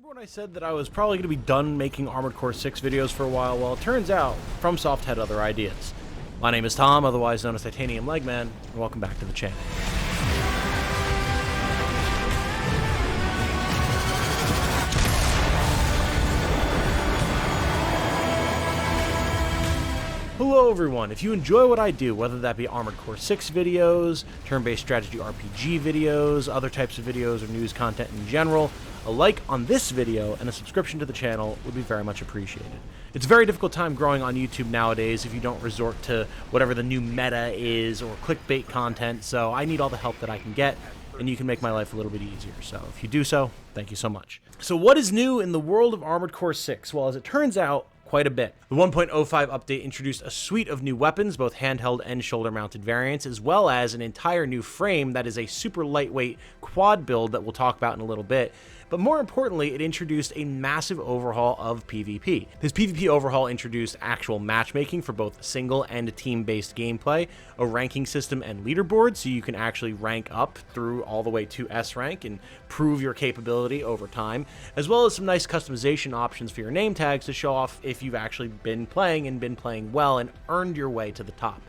Remember when I said that I was probably going to be done making Armored Core 6 videos for a while? Well, it turns out FromSoft had other ideas. My name is Tom, otherwise known as Titanium Legman, and welcome back to the channel. Hello everyone, if you enjoy what I do, whether that be Armored Core 6 videos, turn-based strategy RPG videos, other types of videos, or news content in general, a like on this video and a subscription to the channel would be very much appreciated. It's a very difficult time growing on YouTube nowadays if you don't resort to whatever the new meta is or clickbait content, so I need all the help that I can get, and you can make my life a little bit easier. So if you do so, thank you so much. So what is new in the world of Armored Core 6? Well, as it turns out, quite a bit. The 1.05 update introduced a suite of new weapons, both handheld and shoulder-mounted variants, as well as an entire new frame that is a super lightweight quad build that we'll talk about in a little bit. But more importantly, it introduced a massive overhaul of PvP. This PvP overhaul introduced actual matchmaking for both single and team-based gameplay, a ranking system and leaderboard so you can actually rank up through all the way to S rank and prove your capability over time, as well as some nice customization options for your name tags to show off if you've actually been playing well and earned your way to the top.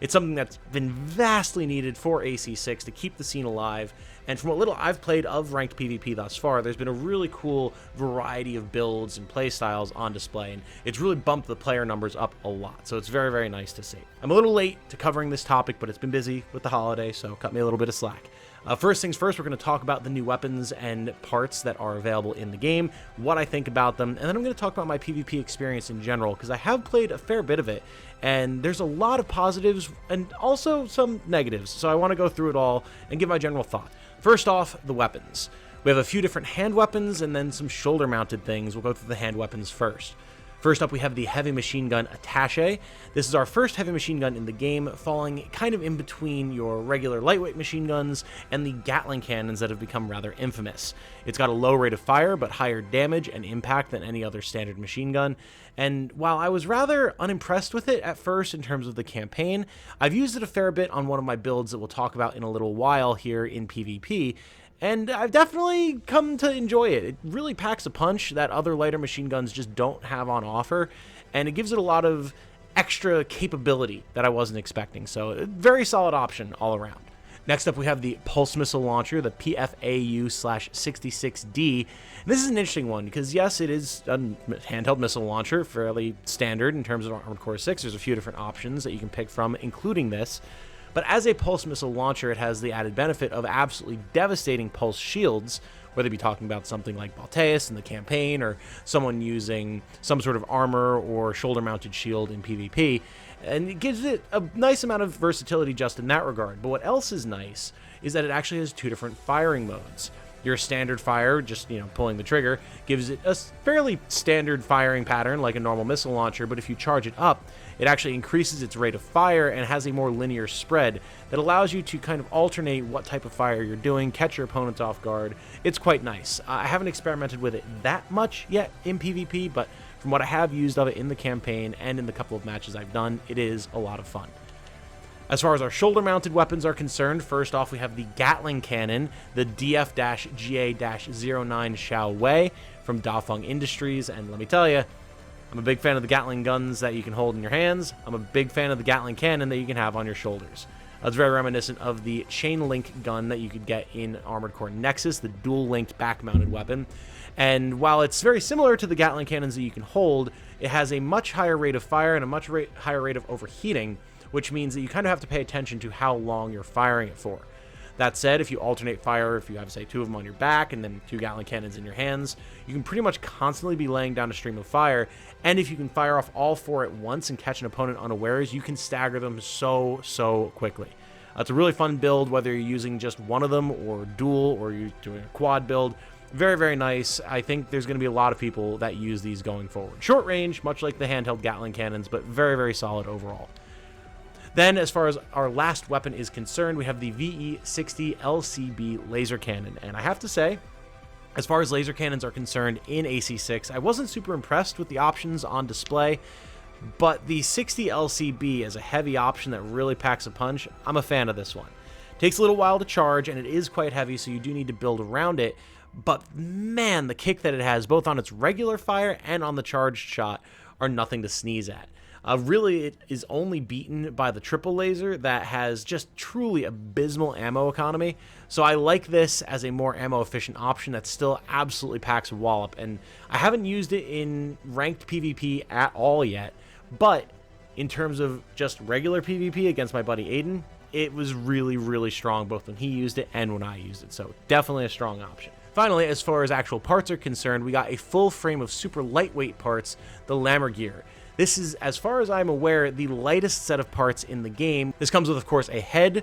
It's something that's been vastly needed for AC6 to keep the scene alive, and from what little I've played of ranked PvP thus far, there's been a really cool variety of builds and playstyles on display, and it's really bumped the player numbers up a lot, so it's very, very nice to see. I'm a little late to covering this topic, but it's been busy with the holiday, so cut me a little bit of slack. First things first, we're going to talk about the new weapons and parts that are available in the game, what I think about them, and then I'm going to talk about my PvP experience in general, because I have played a fair bit of it, and there's a lot of positives and also some negatives, so I want to go through it all and give my general thought. First off, the weapons. We have a few different hand weapons and then some shoulder-mounted things. We'll go through the hand weapons first. First up, we have the heavy machine gun attaché. This is our first heavy machine gun in the game, falling kind of in between your regular lightweight machine guns and the Gatling cannons that have become rather infamous. It's got a low rate of fire, but higher damage and impact than any other standard machine gun. And while I was rather unimpressed with it at first in terms of the campaign, I've used it a fair bit on one of my builds that we'll talk about in a little while here in PvP. And I've definitely come to enjoy it. It really packs a punch that other lighter machine guns just don't have on offer, and it gives it a lot of extra capability that I wasn't expecting. So a very solid option all around. Next up, we have the Pulse Missile Launcher, the PFAU/66D. This is an interesting one because, yes, it is a handheld missile launcher, fairly standard in terms of Armored Core 6. There's a few different options that you can pick from, including this. But as a pulse missile launcher, it has the added benefit of absolutely devastating pulse shields, whether it be talking about something like Balteus in the campaign or someone using some sort of armor or shoulder-mounted shield in PvP. And it gives it a nice amount of versatility just in that regard. But what else is nice is that it actually has two different firing modes. Your standard fire, just pulling the trigger, gives it a fairly standard firing pattern like a normal missile launcher, but if you charge it up, it actually increases its rate of fire and has a more linear spread that allows you to kind of alternate what type of fire you're doing, catch your opponents off guard. It's quite nice. I haven't experimented with it that much yet in PvP, but from what I have used of it in the campaign and in the couple of matches I've done, it is a lot of fun. As far as our shoulder-mounted weapons are concerned, first off we have the Gatling Cannon, the DF-GA-09 Xiao Wei from Dafeng Industries, and let me tell you, I'm a big fan of the Gatling guns that you can hold in your hands. I'm a big fan of the Gatling Cannon that you can have on your shoulders. It's very reminiscent of the chain link gun that you could get in Armored Core Nexus, the dual-linked back-mounted weapon. And while it's very similar to the Gatling cannons that you can hold, it has a much higher rate of fire and a much higher rate of overheating, which means that you kind of have to pay attention to how long you're firing it for. That said, if you alternate fire, if you have, say, two of them on your back and then two Gatling cannons in your hands, you can pretty much constantly be laying down a stream of fire, and if you can fire off all four at once and catch an opponent unawares, you can stagger them so quickly. It's a really fun build, whether you're using just one of them or dual, or you're doing a quad build. Very, very nice. I think there's going to be a lot of people that use these going forward. Short range, much like the handheld Gatling cannons, but very, very solid overall. Then, as far as our last weapon is concerned, we have the VE-60 LCB laser cannon. And I have to say, as far as laser cannons are concerned in AC6, I wasn't super impressed with the options on display, but the 60 LCB as a heavy option that really packs a punch, I'm a fan of this one. It takes a little while to charge, and it is quite heavy, so you do need to build around it, but man, the kick that it has, both on its regular fire and on the charged shot, are nothing to sneeze at. Really, it is only beaten by the triple laser that has just truly abysmal ammo economy. So I like this as a more ammo efficient option that still absolutely packs a wallop. And I haven't used it in ranked PvP at all yet, but in terms of just regular PvP against my buddy Aiden, it was really, really strong both when he used it and when I used it. So definitely a strong option. Finally, as far as actual parts are concerned, we got a full frame of super lightweight parts, the Lammer gear. This is, as far as I'm aware, the lightest set of parts in the game. This comes with, of course, a head,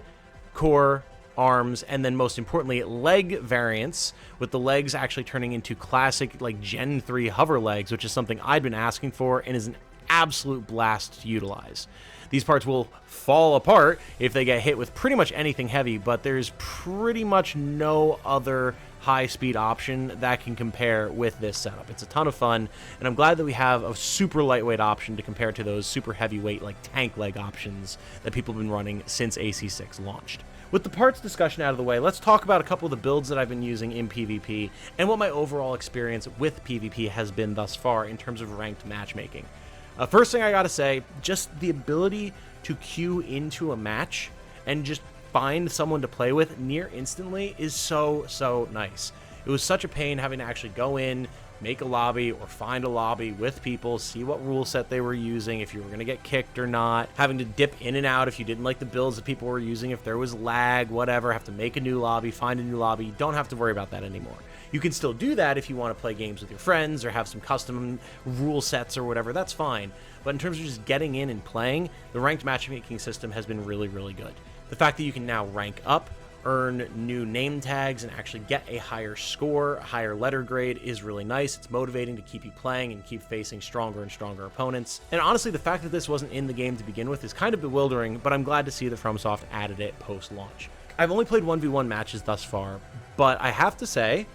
core, arms, and then most importantly, leg variants, with the legs actually turning into classic, like, Gen 3 hover legs, which is something I'd been asking for and is an absolute blast to utilize. These parts will fall apart if they get hit with pretty much anything heavy, but there's pretty much no other high-speed option that can compare with this setup. It's a ton of fun, and I'm glad that we have a super lightweight option to compare to those super heavyweight, like tank leg options that people have been running since AC6 launched. With the parts discussion out of the way, let's talk about a couple of the builds that I've been using in PvP and what my overall experience with PvP has been thus far in terms of ranked matchmaking. First thing I gotta say, just the ability to queue into a match and just find someone to play with near instantly is so nice. It was such a pain having to actually go in, make a lobby, or find a lobby with people, see what rule set they were using, if you were going to get kicked or not, having to dip in and out if you didn't like the builds that people were using, if there was lag, whatever, have to make a new lobby, find a new lobby. You don't have to worry about that anymore. You can still do that if you want to play games with your friends or have some custom rule sets or whatever, that's fine. But in terms of just getting in and playing, the ranked matchmaking system has been really, really good. The fact that you can now rank up, earn new name tags, and actually get a higher score, a higher letter grade is really nice. It's motivating to keep you playing and keep facing stronger and stronger opponents. And honestly, the fact that this wasn't in the game to begin with is kind of bewildering, but I'm glad to see that FromSoft added it post-launch. I've only played 1v1 matches thus far, but I have to say,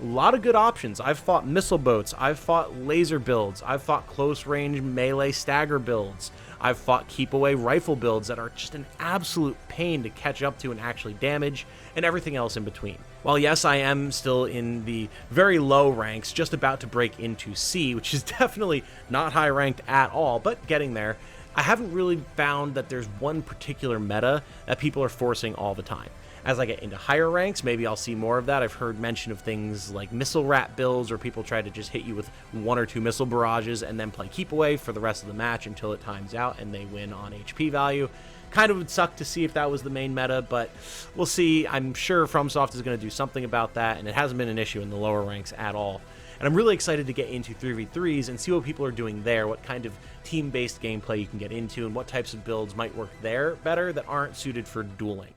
a lot of good options. I've fought missile boats, I've fought laser builds, I've fought close range melee stagger builds, I've fought keep away rifle builds that are just an absolute pain to catch up to and actually damage, and everything else in between. While yes, I am still in the very low ranks, just about to break into C, which is definitely not high ranked at all, but getting there, I haven't really found that there's one particular meta that people are forcing all the time. As I get into higher ranks, maybe I'll see more of that. I've heard mention of things like missile rat builds where people try to just hit you with 1 or 2 missile barrages and then play keep away for the rest of the match until it times out and they win on HP value. Kind of would suck to see if that was the main meta, but we'll see. I'm sure FromSoft is going to do something about that, and it hasn't been an issue in the lower ranks at all. And I'm really excited to get into 3v3s and see what people are doing there, what kind of team-based gameplay you can get into, and what types of builds might work there better that aren't suited for dueling.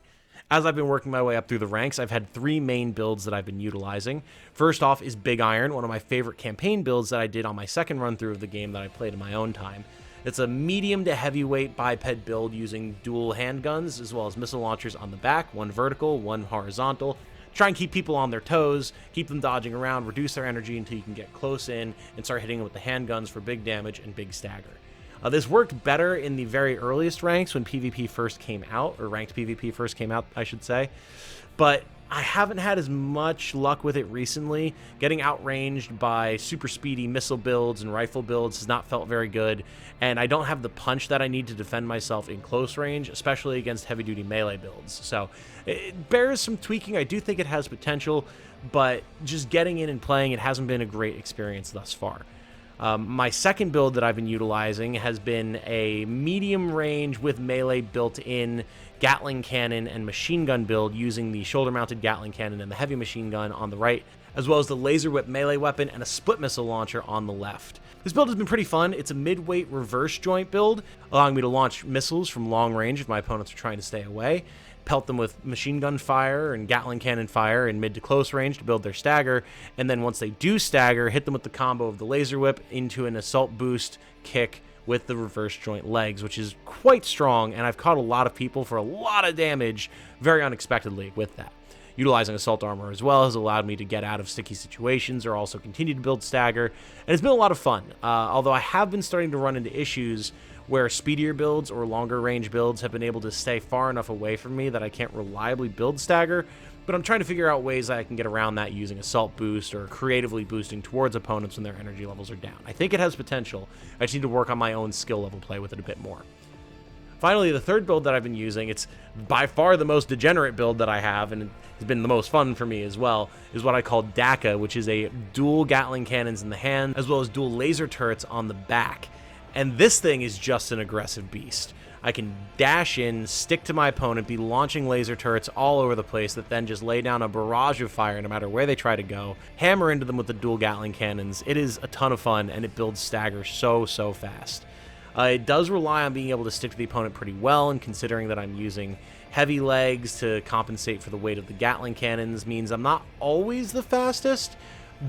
As I've been working my way up through the ranks, I've had 3 main builds that I've been utilizing. First off is Big Iron, one of my favorite campaign builds that I did on my second run-through of the game that I played in my own time. It's a medium to heavyweight biped build using dual handguns, as well as missile launchers on the back, 1 vertical, 1 horizontal. Try and keep people on their toes, keep them dodging around, reduce their energy until you can get close in and start hitting them with the handguns for big damage and big stagger. This worked better in the very earliest ranks when PvP first came out, or ranked PvP first came out, I should say. But I haven't had as much luck with it recently. Getting outranged by super speedy missile builds and rifle builds has not felt very good, and I don't have the punch that I need to defend myself in close range, especially against heavy-duty melee builds. So it bears some tweaking. I do think it has potential, but just getting in and playing it hasn't been a great experience thus far. My second build that I've been utilizing has been a medium range with melee built-in Gatling cannon and machine gun build using the shoulder-mounted Gatling cannon and the heavy machine gun on the right, as well as the laser whip melee weapon and a split missile launcher on the left. This build has been pretty fun. It's a mid-weight reverse joint build, allowing me to launch missiles from long range if my opponents are trying to stay away, pelt them with machine gun fire and Gatling cannon fire in mid to close range to build their stagger, and then once they do stagger, hit them with the combo of the laser whip into an assault boost kick with the reverse joint legs, which is quite strong, and I've caught a lot of people for a lot of damage very unexpectedly with that. Utilizing assault armor as well has allowed me to get out of sticky situations or also continue to build stagger, and it's been a lot of fun, although I have been starting to run into issues where speedier builds or longer range builds have been able to stay far enough away from me that I can't reliably build stagger, but I'm trying to figure out ways that I can get around that using Assault Boost or creatively boosting towards opponents when their energy levels are down. I think it has potential. I just need to work on my own skill level play with it a bit more. Finally, the third build that I've been using, it's by far the most degenerate build that I have, and it's been the most fun for me as well, is what I call Daka, which is a dual Gatling cannons in the hand, as well as dual laser turrets on the back. And this thing is just an aggressive beast. I can dash in, stick to my opponent, be launching laser turrets all over the place that then just lay down a barrage of fire no matter where they try to go, hammer into them with the dual Gatling cannons. It is a ton of fun, and it builds stagger so fast. It does rely on being able to stick to the opponent pretty well, and considering that I'm using heavy legs to compensate for the weight of the Gatling cannons means I'm not always the fastest,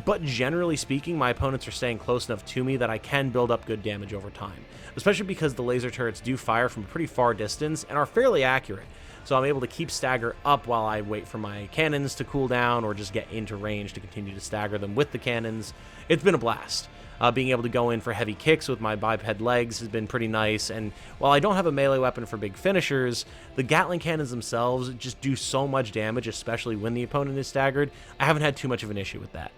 but generally speaking, my opponents are staying close enough to me that I can build up good damage over time, especially because the laser turrets do fire from a pretty far distance and are fairly accurate. So I'm able to keep stagger up while I wait for my cannons to cool down or just get into range to continue to stagger them with the cannons. It's been a blast. Being able to go in for heavy kicks with my biped legs has been pretty nice, and while I don't have a melee weapon for big finishers, the Gatling cannons themselves just do so much damage, especially when the opponent is staggered. I haven't had too much of an issue with that.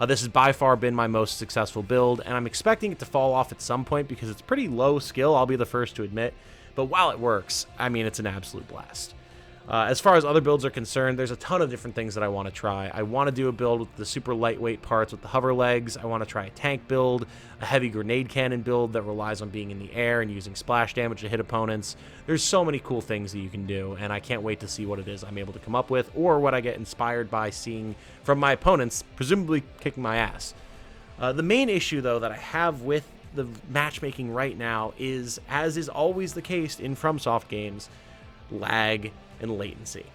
This has by far been my most successful build, and I'm expecting it to fall off at some point because it's pretty low skill, I'll be the first to admit, but while it works, I mean, it's an absolute blast. As far as other builds are concerned, there's a ton of different things that I want to try. I want to do a build with the super lightweight parts with the hover legs. I want to try a tank build, a heavy grenade cannon build that relies on being in the air and using splash damage to hit opponents. There's so many cool things that you can do, and I can't wait to see what it is I'm able to come up with or what I get inspired by seeing from my opponents, presumably kicking my ass. The main issue, though, that I have with the matchmaking right now is, as is always the case in FromSoft games, lag and latency.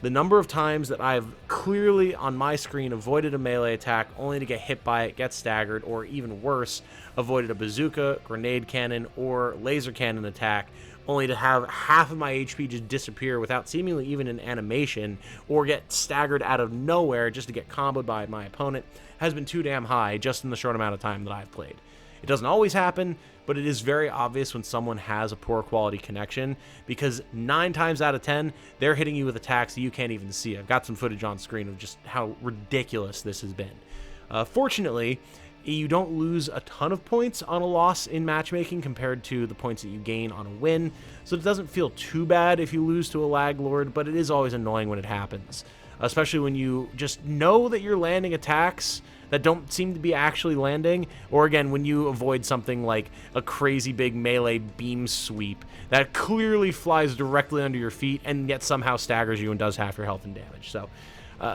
The number of times that I've clearly on my screen avoided a melee attack only to get hit by it, get staggered, or even worse, avoided a bazooka, grenade cannon, or laser cannon attack only to have half of my HP just disappear without seemingly even an animation, or get staggered out of nowhere just to get comboed by my opponent, has been too damn high just in the short amount of time that I've played. It doesn't always happen, but it is very obvious when someone has a poor quality connection, because 9 times out of 10, they're hitting you with attacks that you can't even see. I've got some footage on screen of just how ridiculous this has been. Fortunately, you don't lose a ton of points on a loss in matchmaking compared to the points that you gain on a win, so it doesn't feel too bad if you lose to a lag lord, but it is always annoying when it happens, especially when you just know that you're landing attacks that don't seem to be actually landing, or again, when you avoid something like a crazy big melee beam sweep that clearly flies directly under your feet and yet somehow staggers you and does half your health and damage. So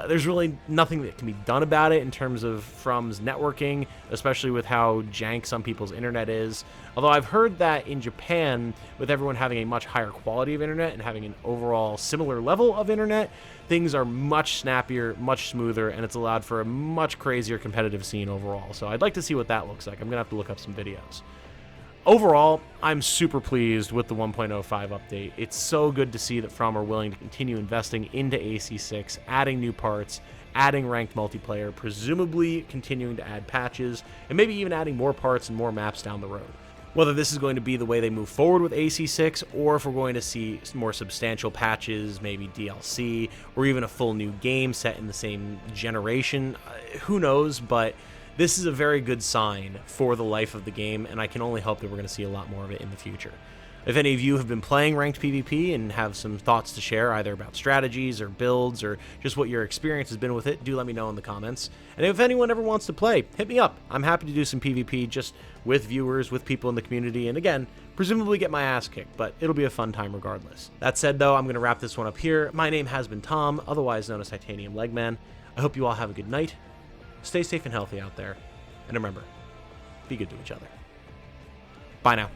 there's really nothing that can be done about it in terms of From's networking, especially with how jank some people's internet is. Although I've heard that in Japan, with everyone having a much higher quality of internet and having an overall similar level of internet, things are much snappier, much smoother, and it's allowed for a much crazier competitive scene overall. So I'd like to see what that looks like. I'm going to have to look up some videos. Overall, I'm super pleased with the 1.05 update. It's so good to see that From are willing to continue investing into AC6, adding new parts, adding ranked multiplayer, presumably continuing to add patches, and maybe even adding more parts and more maps down the road. Whether this is going to be the way they move forward with AC6, or if we're going to see more substantial patches, maybe DLC, or even a full new game set in the same generation, who knows, but this is a very good sign for the life of the game, and I can only hope that we're going to see a lot more of it in the future. If any of you have been playing ranked PvP and have some thoughts to share, either about strategies or builds or just what your experience has been with it, do let me know in the comments. And if anyone ever wants to play, hit me up. I'm happy to do some PvP just with viewers, with people in the community, and again, presumably get my ass kicked, but it'll be a fun time regardless. That said, though, I'm going to wrap this one up here. My name has been Tom, otherwise known as Titanium Legman. I hope you all have a good night. Stay safe and healthy out there. And remember, be good to each other. Bye now.